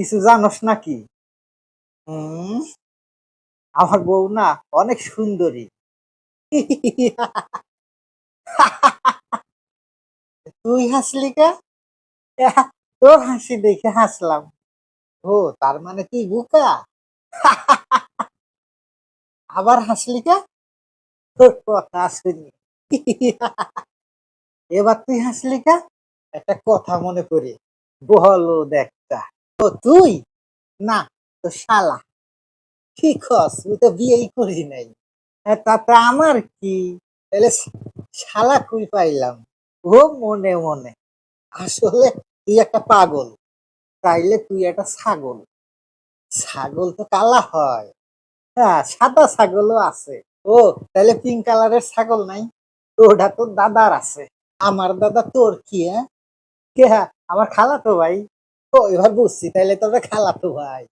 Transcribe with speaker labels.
Speaker 1: কিছু জানোস নাকি? হুম, আমার বউ না অনেক সুন্দরী। তুই হাসলি কে? তোর হাসি দেখে হাসলাম। ও, তার মানে তুই বোকা? আবার হাসলি কে? তোর কথা শুনি। এবার তুই হাসলি কে? একটা কথা মনে করি, বলদ একটা। ও তুই? না, তো শালা। কি খস, তুই তো বিয়েই করি নাই। তাতে আমার কি? তাহলে শালা কই পাইলাম? ও মনে মনে। আসলে তুই একটা পাগল, তাইলে তুই একটা ছাগল। ছাগল তো কালা হয়। হ্যাঁ, সাদা ছাগলও আছে। ও, তাহলে পিঙ্ক কালারের ছাগল নাই? ওটা তোর দাদার আছে। আমার দাদা তোর কি? হ্যাঁ, কে? হ্যাঁ, আমার খালাতো ভাই। ও, এবার বুঝছি, তাইলে তোর খালাতো ভাই।